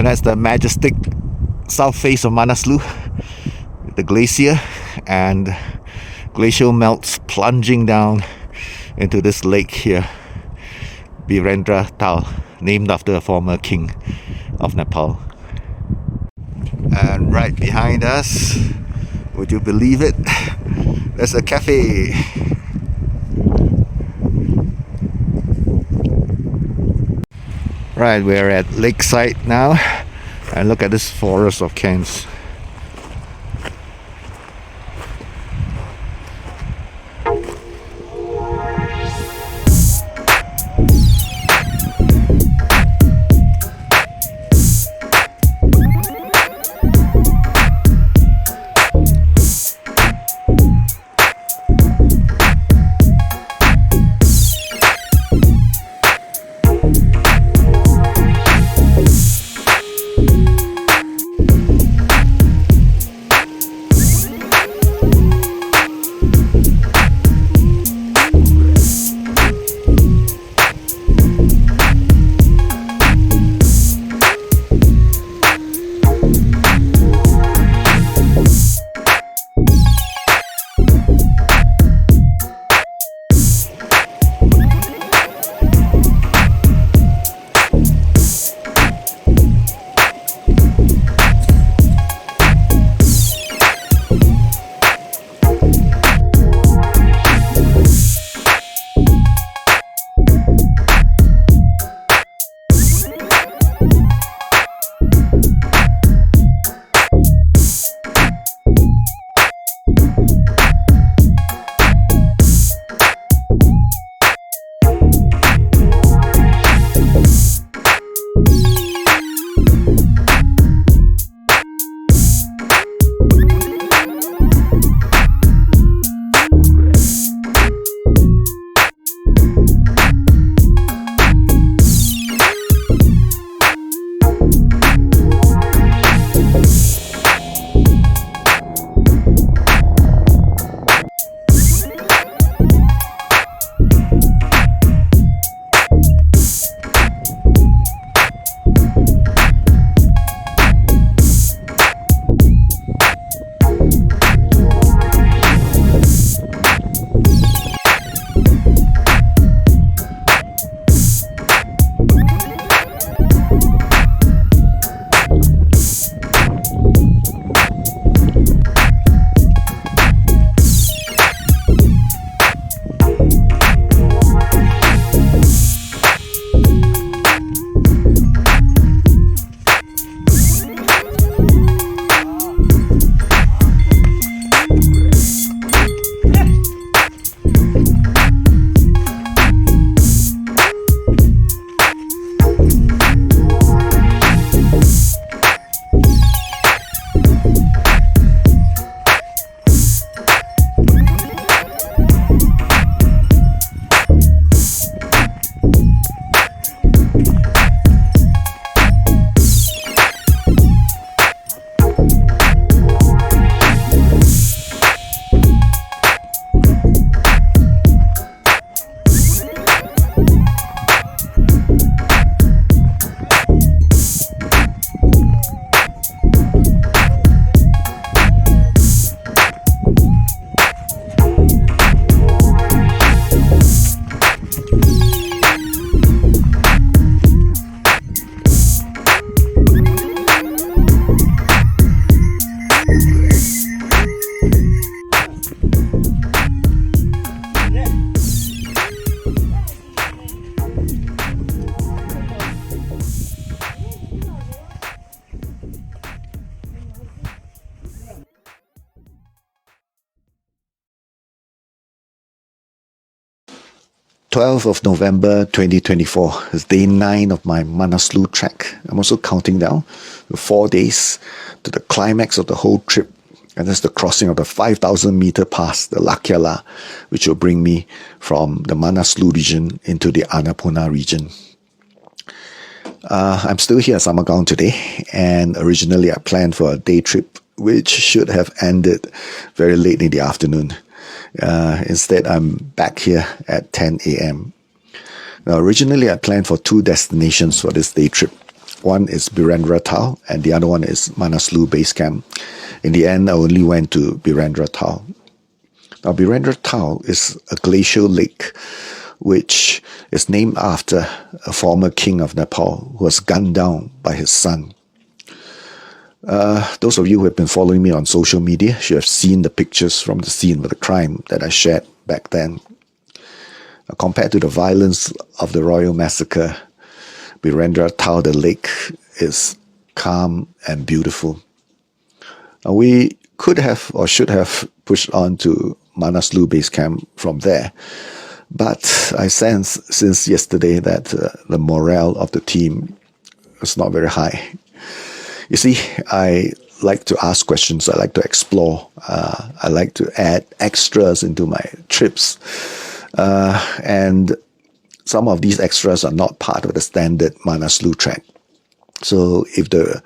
And that's the majestic south face of Manaslu, the glacier, and glacial melts plunging down into this lake here, Birendra Tal, named after a former king of Nepal. And right behind us, would you believe it, there's a cafe. Right, we're at lakeside now, and look at this forest of cans. Of November 2024 is day 9 of my Manaslu trek. I'm also counting down 4 days to the climax of the whole trip, and that's the crossing of the 5,000 meter pass, the Larkya, which will bring me from the Manaslu region into the Annapura region. I'm still here at Samagaon today, and originally I planned for a day trip which should have ended very late in the afternoon. Instead, I'm back here at 10 a.m. Now, originally I planned for 2 destinations for this day trip. One is Birendra Tal, and the other one is Manaslu Base Camp. In the end, I only went to Birendra Tal. Now, Birendra Tal is a glacial lake which is named after a former king of Nepal who was gunned down by his son. Those of you who have been following me on social media should have seen the pictures from the scene of the crime that I shared back then. Compared to the violence of the royal massacre, Birendra Tal, the lake, is calm and beautiful. We could have or should have pushed on to Manaslu Base Camp from there, but I sense since yesterday that the morale of the team is not very high. You see, I like to ask questions, I like to explore, I like to add extras into my trips, and some of these extras are not part of the standard Manaslu trek. So if the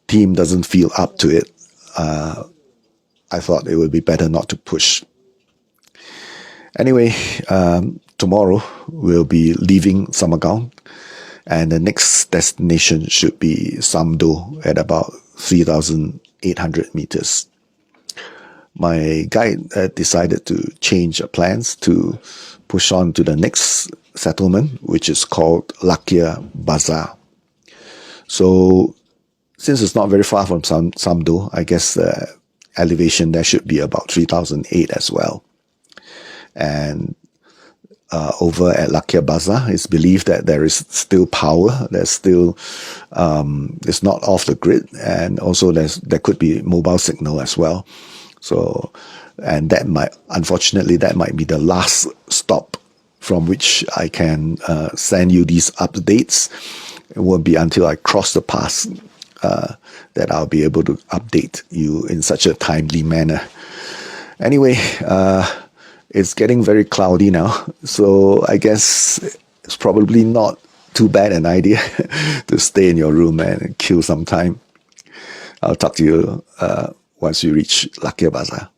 team doesn't feel up to it, I thought it would be better not to push. Anyway, tomorrow we'll be leaving Samagaon, and the next destination should be Samdo at about 3,800 meters. My guide decided to change plans to push on to the next settlement, which is called Larkya Bazaar. So, since it's not very far from Samdo, I guess the elevation there should be about 3,008 as well. And over at Larkya Bazaar, it's believed that there is still power. There's still, it's not off the grid, and also there could be mobile signal as well. So, and that might, unfortunately, that might be the last stop from which I can send you these updates. It won't be until I cross the pass that I'll be able to update you in such a timely manner. Anyway, it's getting very cloudy now, so I guess it's probably not too bad an idea to stay in your room and kill some time. I'll talk to you once you reach Larkya Bazaar.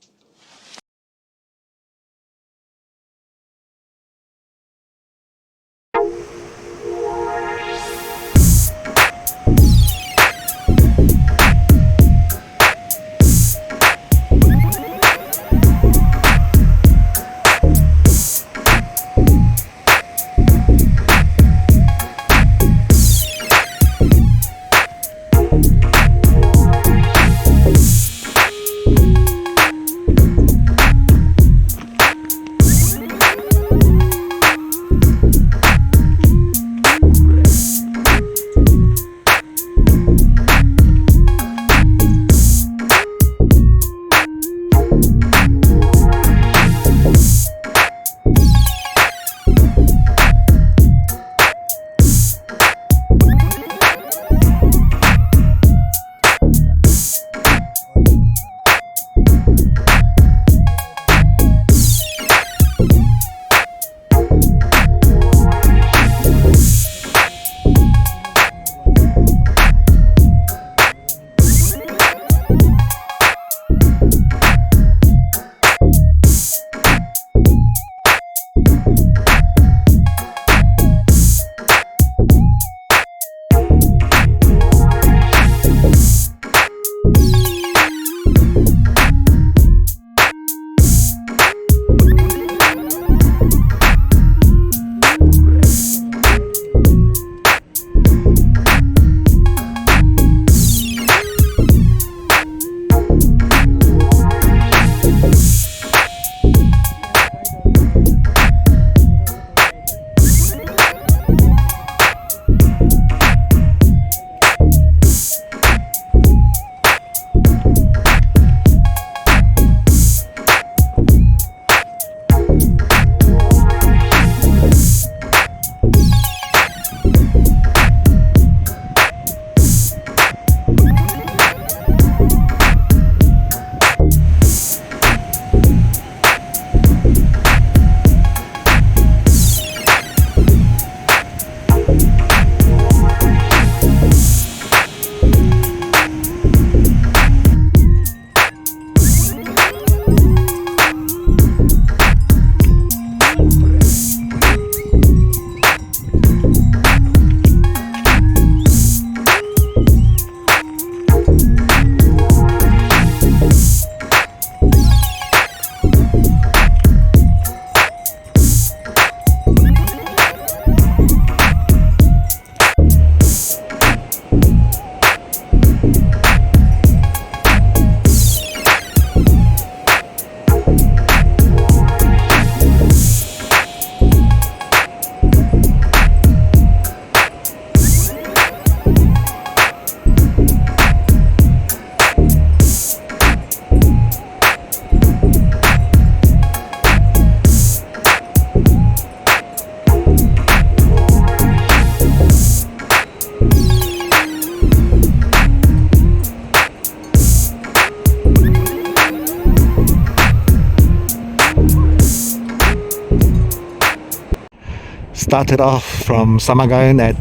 Started off from Samagaon at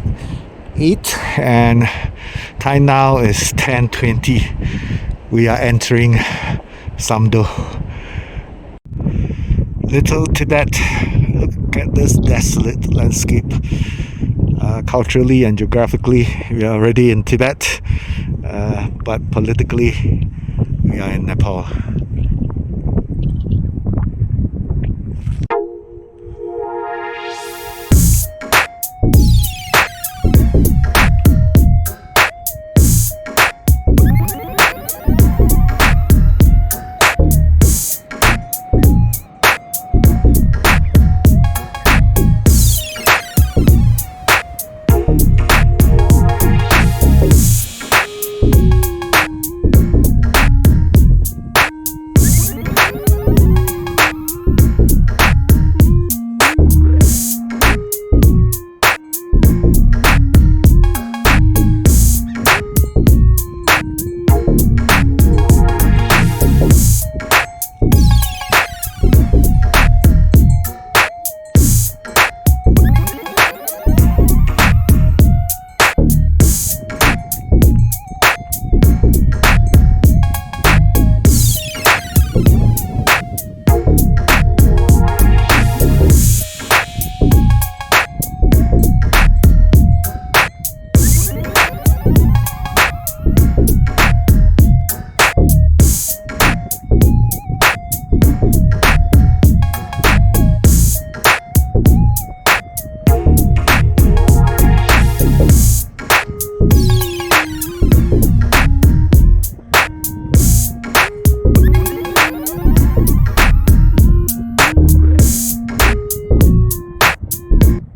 8 and time now is 10:20. We are entering Samdo. Little Tibet. Look at this desolate landscape. Culturally and geographically, we are already in Tibet, but politically, we are in Nepal.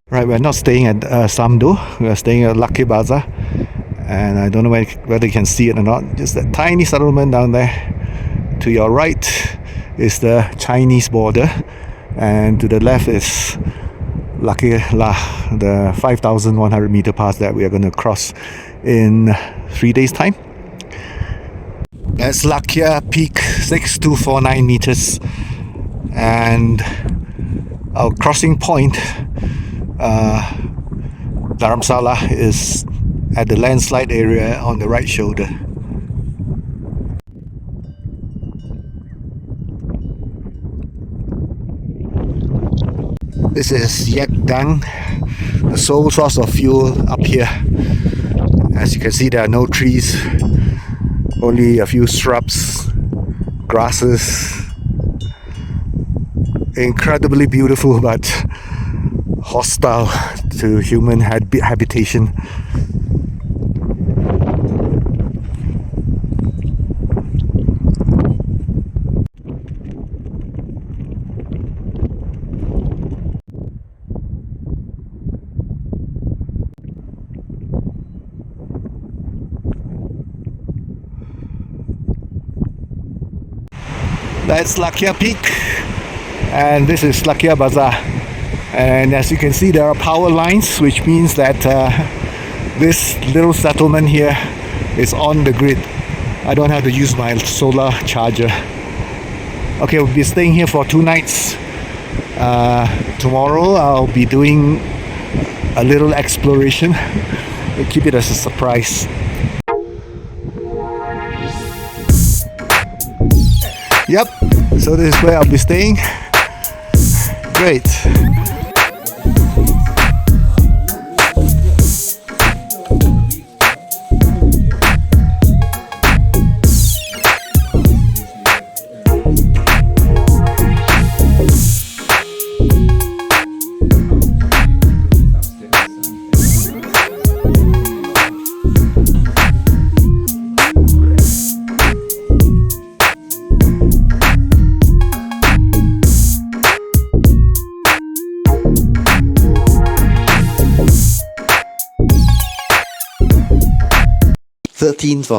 Right, we're not staying at Samdo, we're staying at Larkya Bazaar, and I don't know whether you can see it or not. Just that tiny settlement down there. To your right is the Chinese border, and to the left is the 5,100 meter pass that we are going to cross in 3 days' time. That's Larkya Peak, 6249 meters, and our crossing point, Dharamsala, is at the landslide area on the right shoulder. This is Ha Giang, the sole source of fuel up here. As you can see, there are no trees, only a few shrubs, grasses. Incredibly beautiful, but hostile to human habitation. That's Larkya Peak, and this is Larkya Bazaar. And as you can see, there are power lines, which means that this little settlement here is on the grid. I don't have to use my solar charger. Okay, we'll be staying here for 2 nights. Tomorrow I'll be doing a little exploration. We'll keep it as a surprise. Yep, so this is where I'll be staying. Great.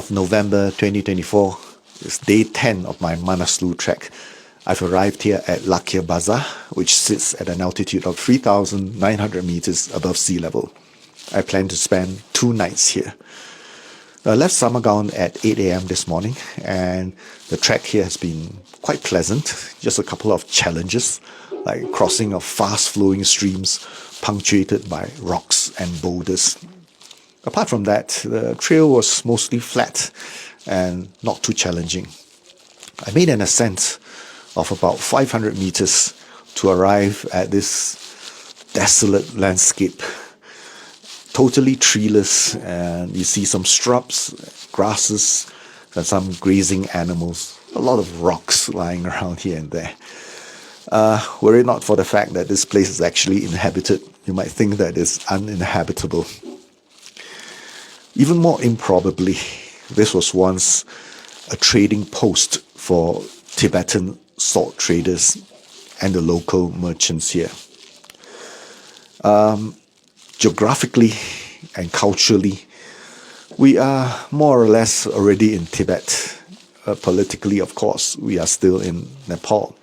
November 2024 is day 10 of my Manaslu trek. I've arrived here at Larkya Bazaar, which sits at an altitude of 3,900 meters above sea level. I plan to spend 2 nights here. I left Samagaon at 8 a.m. this morning, and the trek here has been quite pleasant. Just a couple of challenges, like crossing of fast-flowing streams punctuated by rocks and boulders. Apart from that, the trail was mostly flat and not too challenging. I made an ascent of about 500 meters to arrive at this desolate landscape, totally treeless, and you see some shrubs, grasses, and some grazing animals. A lot of rocks lying around here and there. Were it not for the fact that this place is actually inhabited, you might think that it's uninhabitable. Even more improbably, this was once a trading post for Tibetan salt traders and the local merchants here. Geographically and culturally, we are more or less already in Tibet. Politically, of course, we are still in Nepal.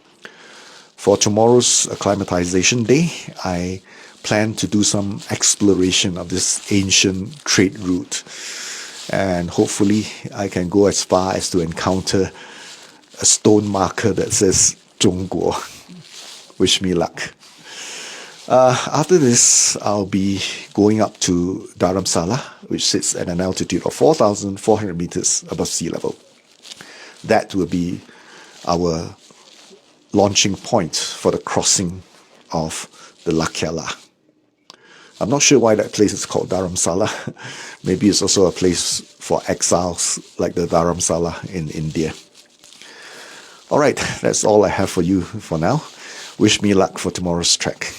For tomorrow's acclimatization day, I plan to do some exploration of this ancient trade route. And hopefully I can go as far as to encounter a stone marker that says 中国. Wish me luck. After this, I'll be going up to Dharamsala, which sits at an altitude of 4,400 meters above sea level. That will be our launching point for the crossing of the Lakya. I'm not sure why that place is called Dharamsala. Maybe it's also a place for exiles like the Dharamsala in India. All right, that's all I have for you for now. Wish me luck for tomorrow's trek.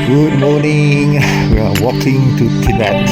Good morning. We are walking to Tibet.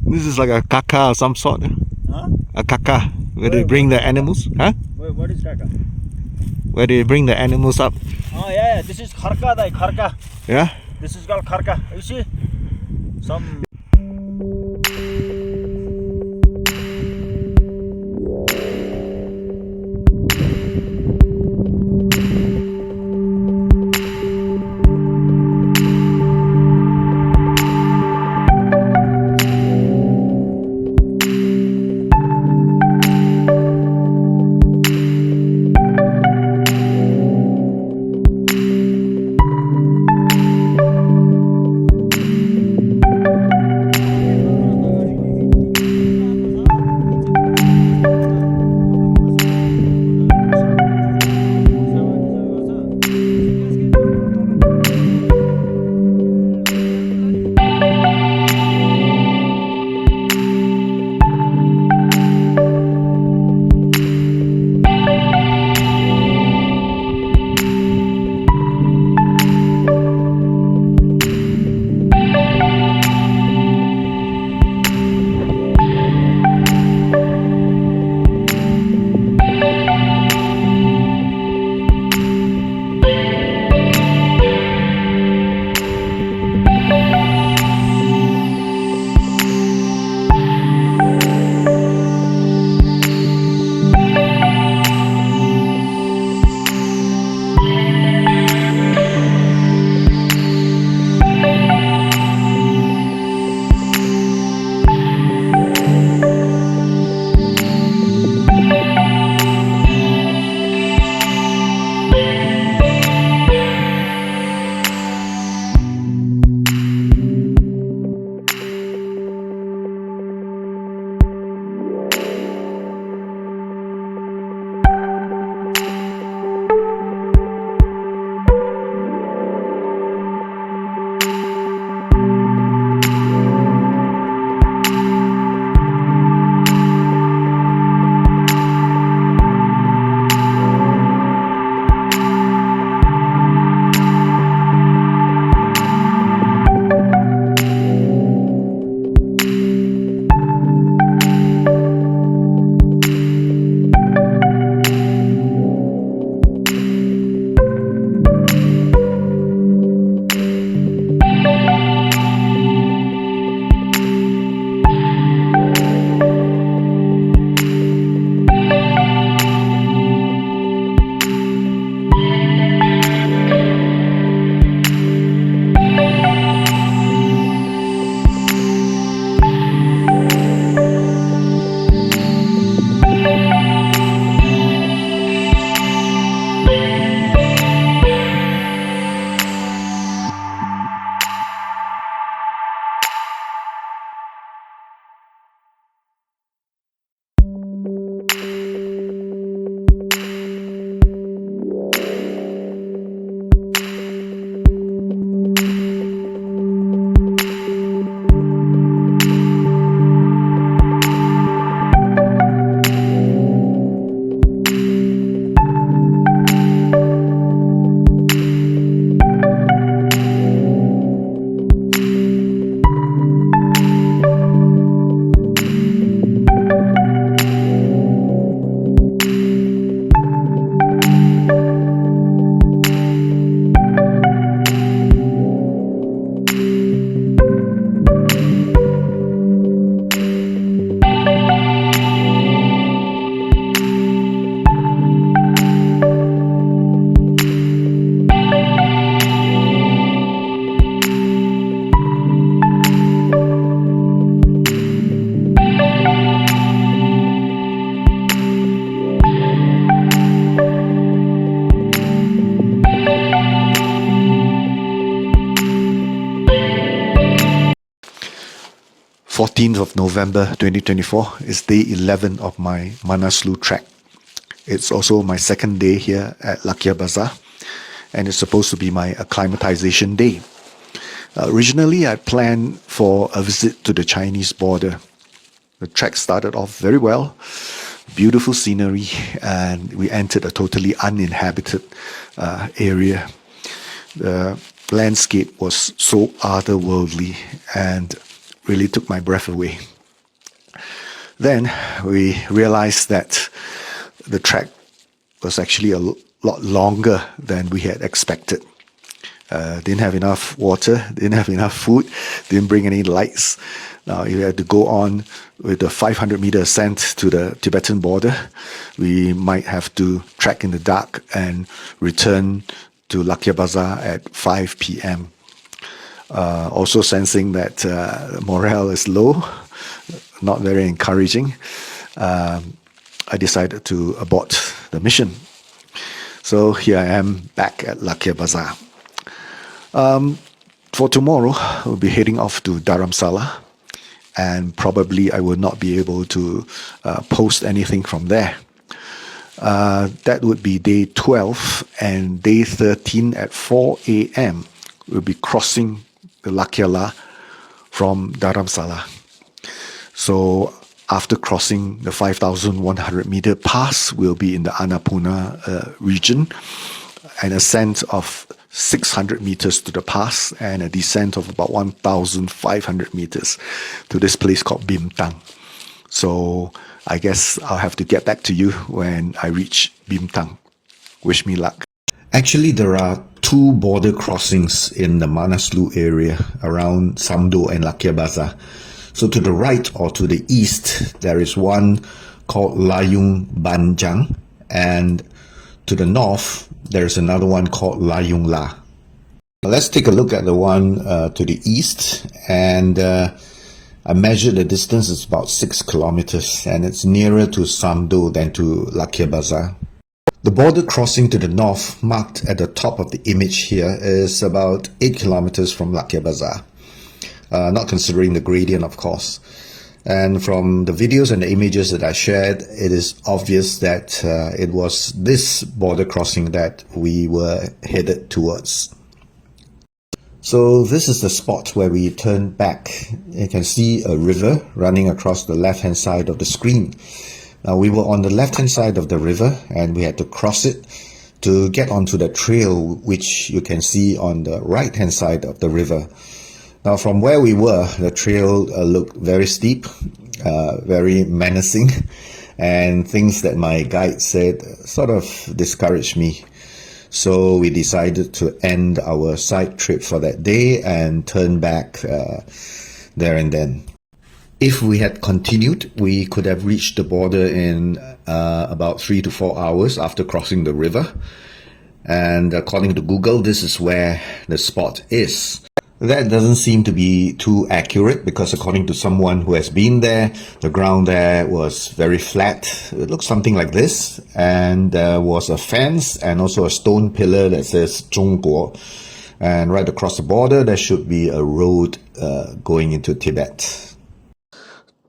This is like a kaka of some sort. Huh? A kaka, where they bring the animals. Huh? What is kaka? Where they bring the animals up. Oh yeah, this is kharka, kharka. Yeah? This is called kharka. You see? Some 14th of November 2024 is day 11 of my Manaslu trek. It's also my second day here at Larkya Bazaar, and it's supposed to be my acclimatization day. Originally, I planned for a visit to the Chinese border. The trek started off very well, beautiful scenery, and we entered a totally uninhabited area. The landscape was so otherworldly and really took my breath away. Then we realized that the trek was actually a lot longer than we had expected. Didn't have enough water, didn't have enough food, didn't bring any lights. Now, if we had to go on with a 500-meter ascent to the Tibetan border, we might have to trek in the dark and return to Larkya Bazaar at 5 p.m. Also sensing that morale is low, not very encouraging, I decided to abort the mission. So here I am back at Larkya Bazaar. For tomorrow, we'll be heading off to Dharamsala, and probably I will not be able to post anything from there. That would be day 12, and day 13 at 4 a.m. we'll be crossing the Larkya La from Dharamsala. So after crossing the 5,100-meter pass, we'll be in the Annapura region, an ascent of 600 meters to the pass and a descent of about 1,500 meters to this place called Bimtang. So I guess I'll have to get back to you when I reach Bimtang. Wish me luck. Actually, there are two border crossings in the Manaslu area around Samdo and Larkya Bazaar. So to the right or to the east, there is one called Layung Banjang, and to the north, there's another one called Layung La. Let's take a look at the one to the east, and I measured the distance. It's about 6 kilometers, and it's nearer to Samdo than to Larkya Bazaar. The border crossing to the north, marked at the top of the image here, is about 8 kilometers from Larkya Bazaar, not considering the gradient, of course. And from the videos and the images that I shared, it is obvious that it was this border crossing that we were headed towards. So this is the spot where we turned back. You can see a river running across the left-hand side of the screen. Now, we were on the left-hand side of the river, and we had to cross it to get onto the trail, which you can see on the right-hand side of the river. Now, from where we were, the trail looked very steep, very menacing, and things that my guide said sort of discouraged me. So we decided to end our side trip for that day and turn back there and then. If we had continued, we could have reached the border in about 3 to 4 hours after crossing the river. And according to Google, this is where the spot is. That doesn't seem to be too accurate, because according to someone who has been there, the ground there was very flat. It looks something like this, and there was a fence and also a stone pillar that says Zhongguo. And right across the border, there should be a road going into Tibet.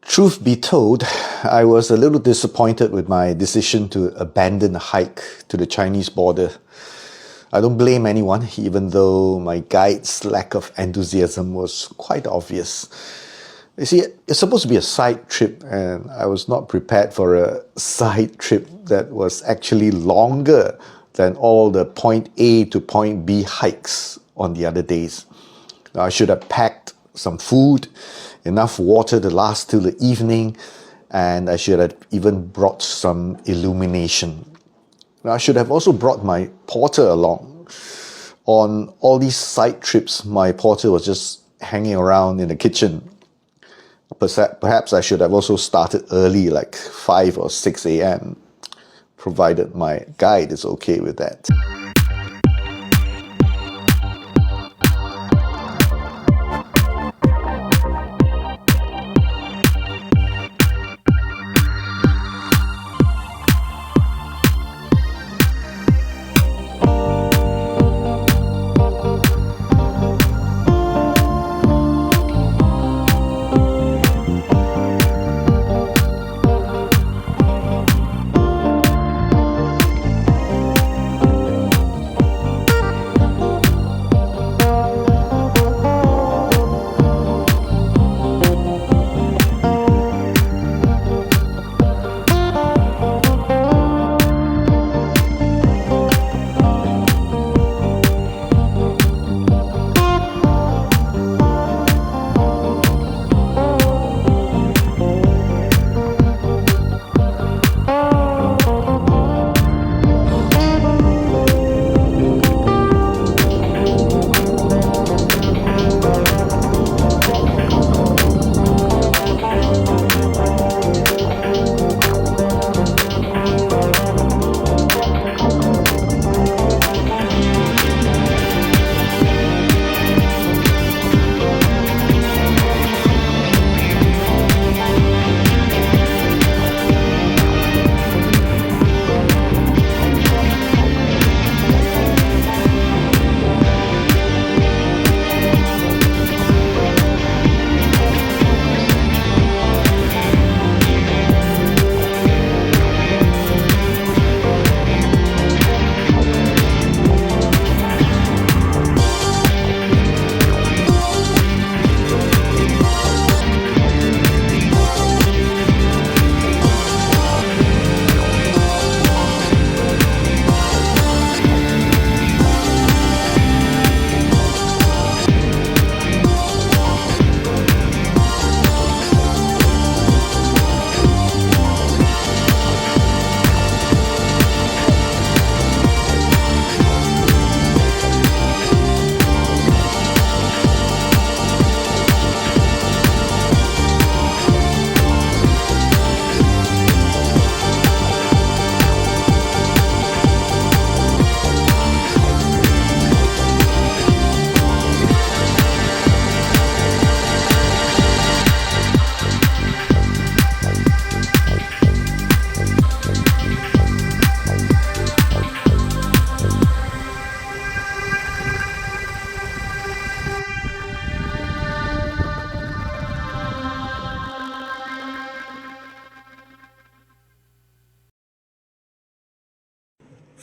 Truth be told, I was a little disappointed with my decision to abandon the hike to the Chinese border. I don't blame anyone, even though my guide's lack of enthusiasm was quite obvious. You see, it's supposed to be a side trip, and I was not prepared for a side trip that was actually longer than all the point A to point B hikes on the other days. Now, I should have packed some food, enough water to last till the evening, and I should have even brought some illumination. Now, I should have also brought my porter along. On all these side trips, my porter was just hanging around in the kitchen. Perhaps I should have also started early, like 5 or 6 a.m., provided my guide is okay with that.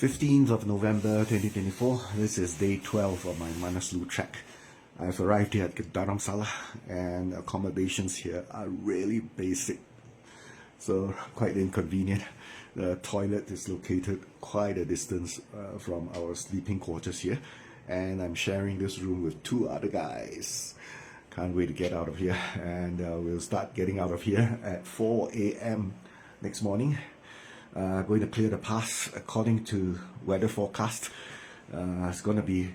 15th of November 2024. This is day 12 of my Manaslu trek. I've arrived here at Dharamsala and accommodations here are really basic, so quite inconvenient. The toilet is located quite a distance from our sleeping quarters here, and I'm sharing this room with two other guys. Can't wait to get out of here, and we'll start getting out of here at 4 a.m. next morning. Going to clear the pass according to weather forecast. It's going to be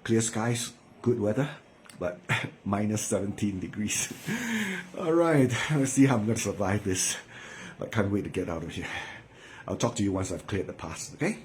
clear skies, good weather, but minus 17 degrees. All right, let's see how I'm going to survive this. I can't wait to get out of here. I'll talk to you once I've cleared the pass, okay?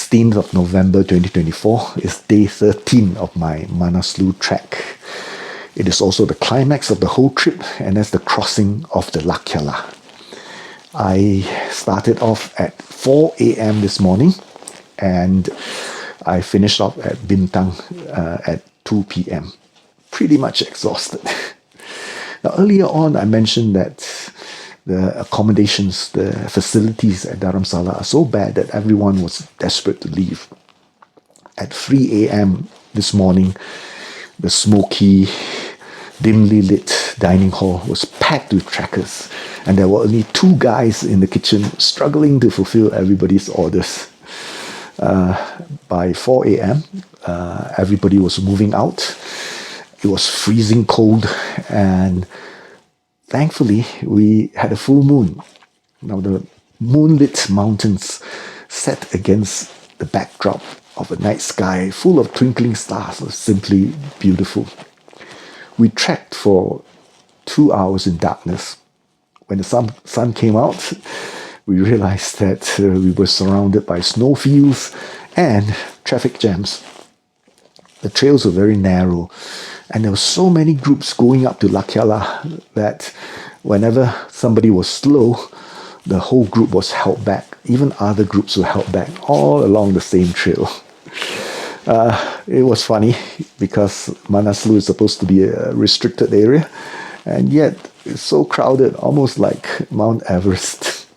16th of November 2024 is day 13 of my Manaslu trek. It is also the climax of the whole trip, and that's the crossing of the Larkya. I started off at 4 a.m. this morning, and I finished off at Bimtang at 2 p.m. Pretty much exhausted. Now, earlier on, I mentioned that the accommodations, the facilities at Dharamsala are so bad that everyone was desperate to leave. At 3 a.m. this morning, the smoky, dimly lit dining hall was packed with trekkers, and there were only 2 guys in the kitchen struggling to fulfill everybody's orders. By 4 a.m., everybody was moving out. It was freezing cold, and thankfully, we had a full moon. Now, the moonlit mountains set against the backdrop of a night sky full of twinkling stars was simply beautiful. We trekked for 2 hours in darkness. When the sun came out, we realized that we were surrounded by snowfields and traffic jams. The trails were very narrow, and there were so many groups going up to Larkya that whenever somebody was slow, the whole group was held back. Even other groups were held back all along the same trail. It was funny because Manaslu is supposed to be a restricted area, and yet it's so crowded, almost like Mount Everest.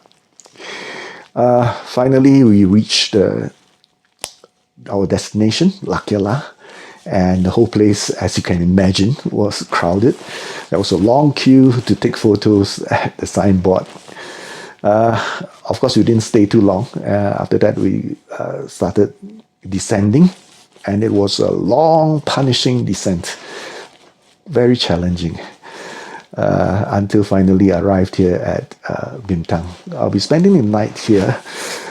Finally, we reached our destination, Larkya, and the whole place, as you can imagine, was crowded. There was a long queue to take photos at the signboard. Of course, we didn't stay too long. After that, we started descending, and it was a long, punishing descent. Very challenging. Until finally arrived here at Bimtang. I'll be spending the night here.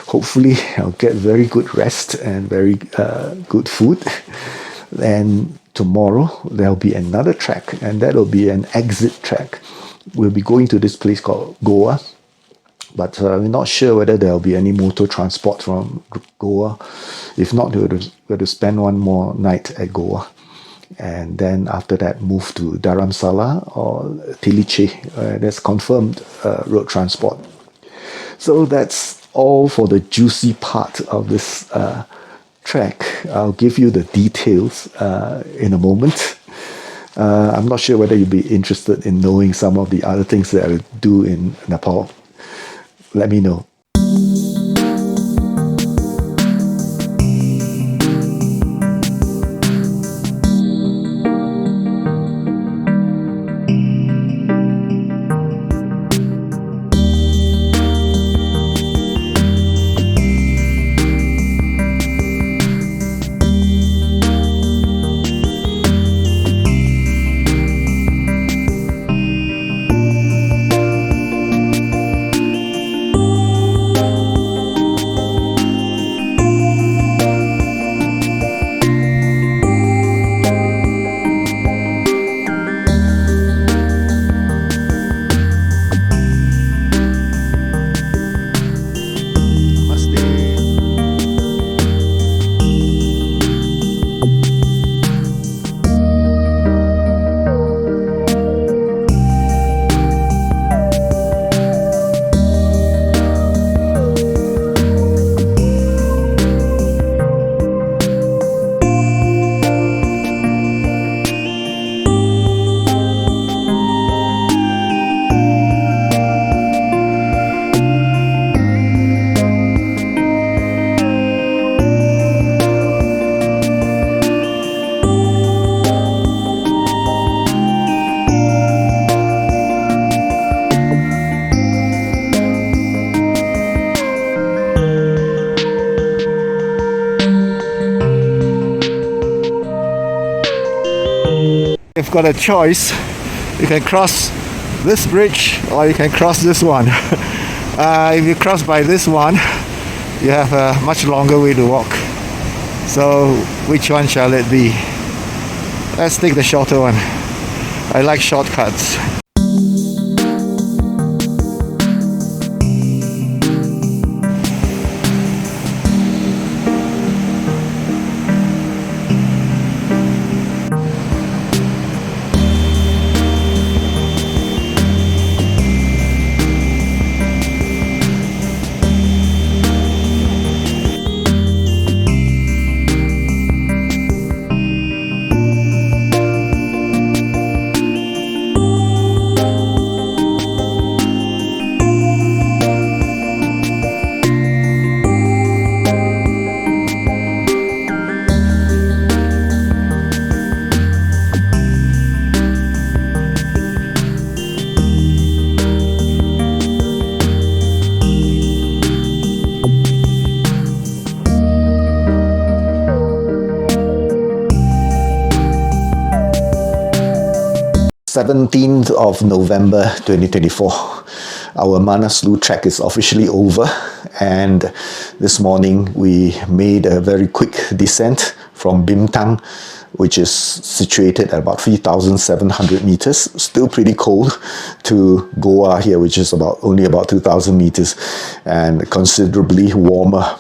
Hopefully, I'll get very good rest and very good food. And tomorrow, there'll be another trek, and that'll be an exit trek. We'll be going to this place called Goa, but we're not sure whether there'll be any motor transport from Goa. If not, we'll have to spend one more night at Goa. And then after that, move to Dharamsala or Tiliche. That's confirmed road transport. So that's all for the juicy part of this trek. I'll give you the details in a moment. I'm not sure whether you'll be interested in knowing some of the other things that I will do in Nepal. Let me know. You've got a choice. You can cross this bridge or you can cross this one. If you cross by this one, you have a much longer way to walk. So which one shall it be? Let's take the shorter one. I like shortcuts. 17th of November 2024. Our Manaslu trek is officially over, and this morning we made a very quick descent from Bimtang, which is situated at about 3,700 meters, still pretty cold, to Goa here, which is only about 2,000 meters and considerably warmer.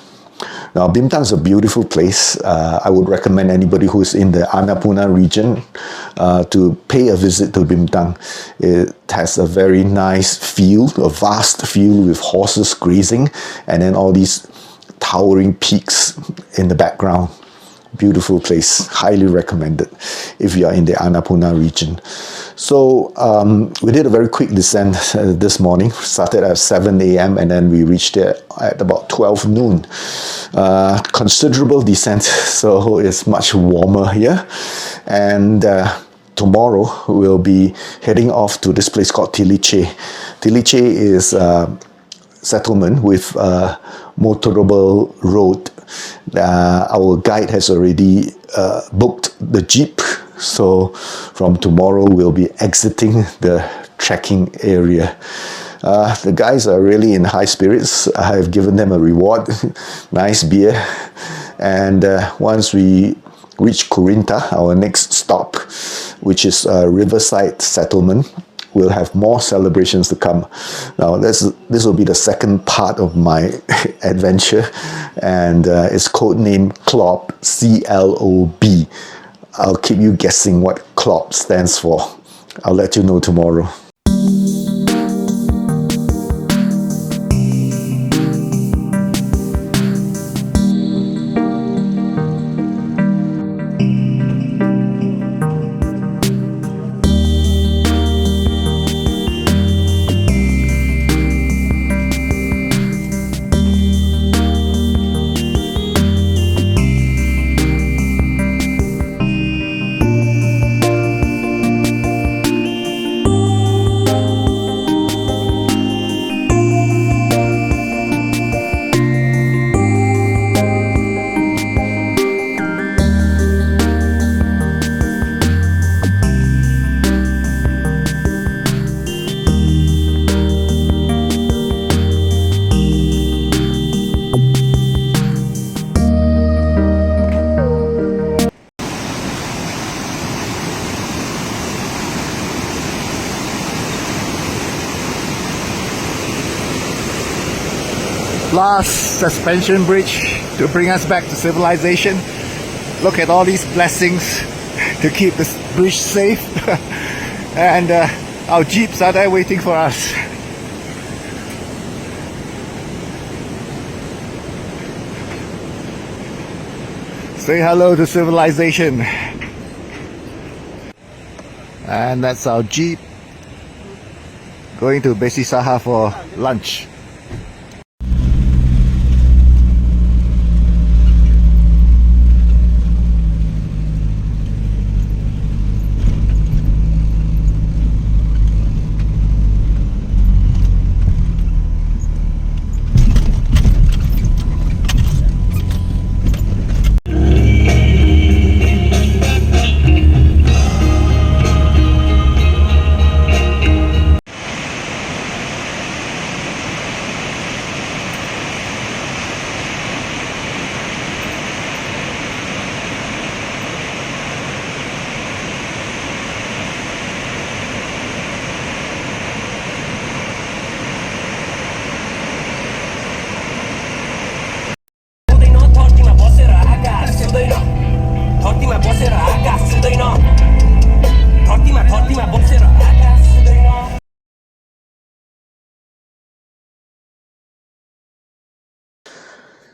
Now, Bimtang is a beautiful place. I would recommend anybody who is in the Annapura region to pay a visit to Bimtang. It has a very nice field, a vast field with horses grazing, and then all these towering peaks in the background. Beautiful place, highly recommended if you are in the Annapura region. So we did a very quick descent this morning. Started at 7 a.m. and then we reached there at about 12 noon. Considerable descent, so it's much warmer here. And tomorrow we'll be heading off to this place called Tiliche. Tiliche is a settlement with a motorable road. Our guide has already booked the jeep, so from tomorrow we'll be exiting the trekking area. The guys are really in high spirits. I have given them a reward, nice beer, and once we reach Kurinta, our next stop, which is a riverside settlement, we'll have more celebrations to come. Now, this will be the second part of my adventure, and it's codenamed CLOB, C-L-O-B. I'll keep you guessing what CLOB stands for. I'll let you know tomorrow. Last suspension bridge to bring us back to civilization. Look at all these blessings to keep this bridge safe. And our jeeps are there waiting for us. Say hello to civilization. And that's our jeep going to Besisaha for lunch.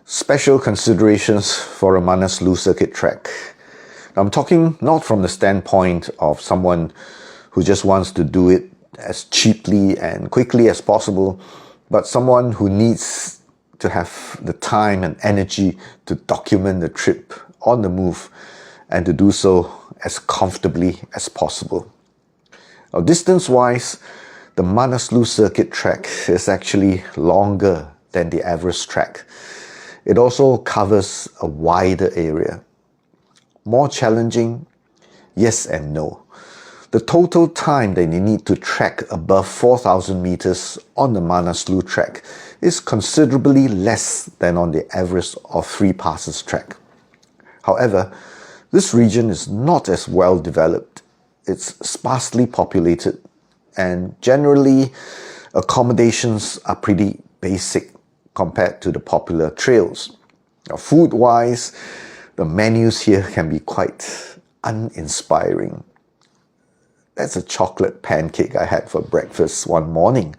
Special considerations for a Manaslu circuit trek. I'm talking not from the standpoint of someone who just wants to do it as cheaply and quickly as possible, but someone who needs to have the time and energy to document the trip on the move and to do so as comfortably as possible. Now, distance-wise, the Manaslu circuit trek is actually longer than the Everest trek. It also covers a wider area. More challenging? Yes and no. The total time that you need to trek above 4,000 meters on the Manaslu trek is considerably less than on the Everest or Three Passes trek. However, this region is not as well developed. It's sparsely populated, and generally accommodations are pretty basic compared to the popular trails. Now, food-wise, the menus here can be quite uninspiring. That's a chocolate pancake I had for breakfast one morning.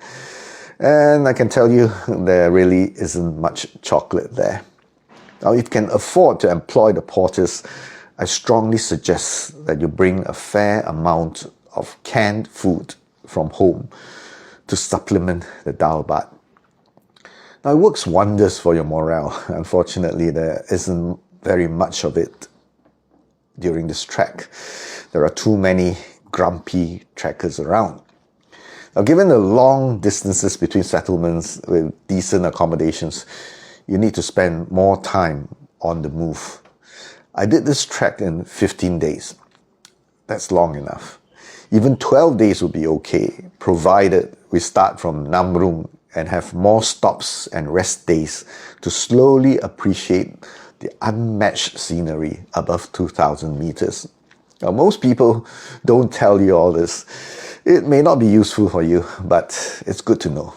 And I can tell you, there really isn't much chocolate there. Now, if you can afford to employ the porters, I strongly suggest that you bring a fair amount of canned food from home to supplement the dal bhat. Now, it works wonders for your morale. Unfortunately, there isn't very much of it during this trek. There are too many grumpy trekkers around. Now, given the long distances between settlements with decent accommodations, you need to spend more time on the move. I did this trek in 15 days. That's long enough. Even 12 days would be okay, provided we start from Namrung and have more stops and rest days to slowly appreciate the unmatched scenery above 2,000 meters. Now, most people don't tell you all this. It may not be useful for you, but it's good to know.